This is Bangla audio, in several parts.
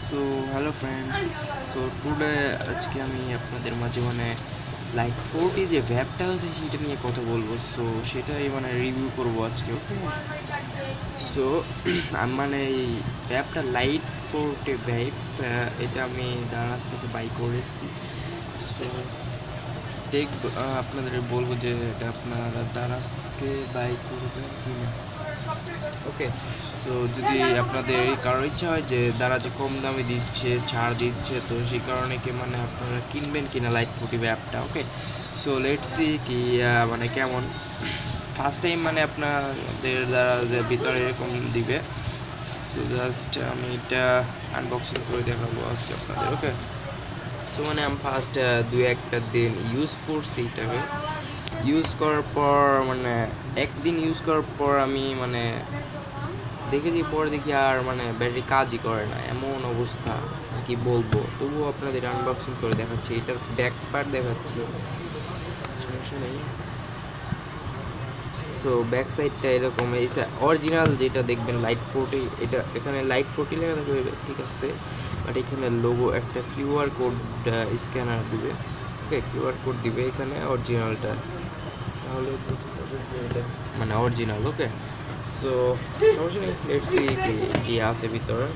So hello friends. So today আজকে আমি আপনাদের মাঝে লাইট 40 যে ভ্যাপটা আছে সেটা নিয়ে কথা বলবো। সো সেটাই রিভিউ করব আজকে। ওকে, সো আমি এই ভ্যাপটা লাইট 40 ভ্যাপ, এটা আমি দারাজ থেকে বাই করেছি। সো দেখব, আপনাদের বলবো যে এটা আপনারা দারাজ থেকে বাই করবেন কিনা। ওকে, সো যদি আপনাদের কারোর ইচ্ছা হয় যে দারাজে কম দামে দিচ্ছে, ছাড় দিচ্ছে, তো সেই কারণে কি আপনারা কিনবেন কিনা লাইট 40 অ্যাপটা। ওকে, সো লেটস সি কি কেমন। ফার্স্ট টাইম আপনাদের দারাজের ভিতরে এরকম দিবে। সো জাস্ট আমি এটা আনবক্সিং করে দেখাবো আজকে আপনাদের। ওকে, সো আমি ফার্স্ট একটা দিন ইউজ করছি এটাকে। ইউজ করার পর একদিন ইউজ করার পর আমি দেখেছি, পরে দেখি আর ব্যাটারি কাজই করে না, এমন অবস্থা কি বলবো। তবুও আপনাদের আনবক্সিং করে দেখাচ্ছি, এটার ব্যাক পার্ট দেখাচ্ছি, সমস্যা নেই। সো ব্যাক সাইডটা এরকম, এই অরিজিনাল যেটা দেখবেন লাইট 40, এটা এখানে লাইট 40 লেখা থাকবে, ঠিক আছে, বাট এখানে লোগো একটা কিউআর কোড স্ক্যানার দিবে। ওকে, কিউআর কোড দিবে এখানে অরিজিনালটা, তাহলে এটা অরিজিনাল। ওকে, সো সমস্যা নেই, লেটস সি কি আছে ভিতরে।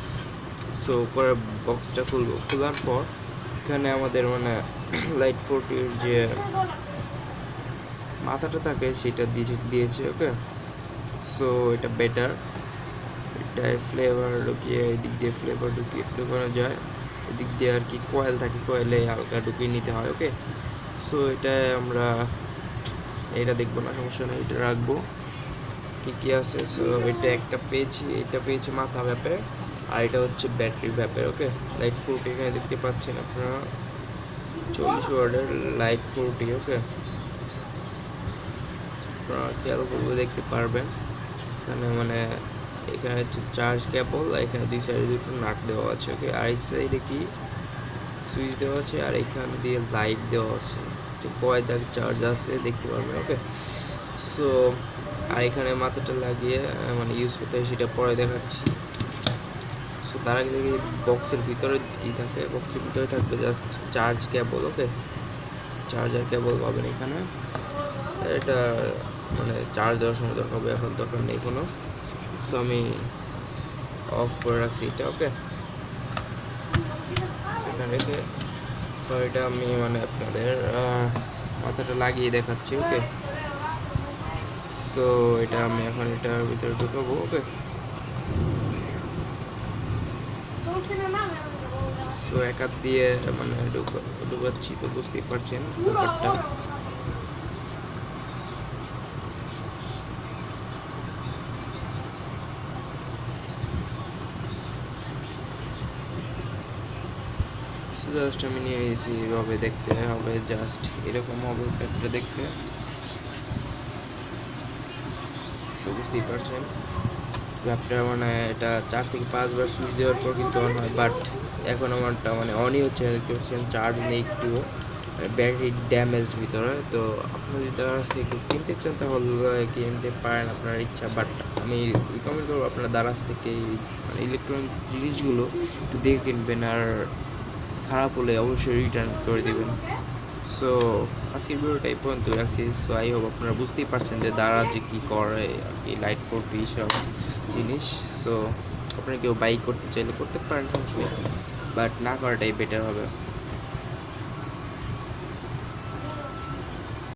সো পরে বক্সটা খুলবো, খোলার পর এখানে আমাদের লাইট 40 যে মাথাটা থাকে সেটা দিয়েছে। ওকে, সো এটা বেটার, এটায় ফ্লেভার ঢুকিয়ে এদিক দিয়ে ফ্লেভার ঢুকানো যায়, এদিক দিয়ে আর কি কয়েল থাকে, কয়েলে হালকা ঢুকিয়ে নিতে হয়। ওকে, সো এটা আমরা এটা দেখবো না, সমস্যা নেই, এটা রাখবো। কি আছে, সো এটা একটা পেয়েছি, এটা পেয়েছি মাথা ভ্যাপের, আর এটা হচ্ছে ব্যাটারি ভ্যাপের। ওকে, লাইট 40 এখানে দেখতে পাচ্ছেন আপনারা, 40 ওয়াটের লাইট 40। ওকে, আপনারা খেয়াল করলে দেখতে পারবেন এখানে এখানে হচ্ছে চার্জ কেবল, এখানে দুই সাইডে দুটো নাট দেওয়া আছে। ওকে, আর এই সাইডে কি সুইচ দেওয়া আছে, আর এখানে দিয়ে লাইট দেওয়া আছে, কয়েল চার্জ আছে, দেখতে পারবেন। ওকে, সো আর এখানে মাথাটা লাগিয়ে ইউজ করতে হয়, সেটা পরে দেখাচ্ছি। সো তার আগে দেখি বক্সের ভিতরে কি থাকে। বক্সের ভিতরে থাকবে জাস্ট চার্জ কেবল। ওকে, চার্জার কেবল পাবেন এখানে, এটা চার্জ দেওয়ার সময় দরকার হবে, এখন দরকার নেই কোনো। সো আমি অফ করে রাখছি এটা। ওকে, সেখানে রেখে তো এটা আমি আপনাদের মাথাটা লাগিয়ে দেখাচ্ছি। ওকে, সো এটা আমি এখন এটার ভিতরে ঢুকাবো। ওকে, সো এক হাত দিয়ে ঢুকাচ্ছি, তো বুঝতেই পারছেন ব্যাপারটা। জাস্ট আমি নিয়ে নিয়েছি, এভাবে দেখতে হবে, জাস্ট এরকম হবে প্যাকটা দেখতে, বুঝতেই পারছেন ব্যাপটা। এটা 4 থেকে 5 বার সুইচ দেওয়ার পর কিন্তু অন হয়, বাট এখন আমারটা অনই হচ্ছে, দেখতে পাচ্ছেন চার্জ নেই একটুও, ব্যাটারি ড্যামেজড ভিতরে। তো আপনি যদি দারাজ থেকে কিনতে চান তাহলে কিনতে পারেন, আপনার ইচ্ছা, বাট আমি রিকমেন্ড করবো আপনার দারাজ থেকে ইলেকট্রনিক জিনিসগুলো একটু দেখে কিনবেন, আর খারাপ হলে অবশ্যই রিটার্ন করে দেবেন। সো আজকের ভিডিওটা এই পর্যন্ত রাখছি। সো আই হোপ আপনারা বুঝতেই পারছেন যে দারাজে কী করে আর কি লাইট 40 সব জিনিস। সো আপনারা কেউ বাই করতে চাইলে করতে পারেন, সমস্যা নেই, বাট না করাটাই বেটার হবে।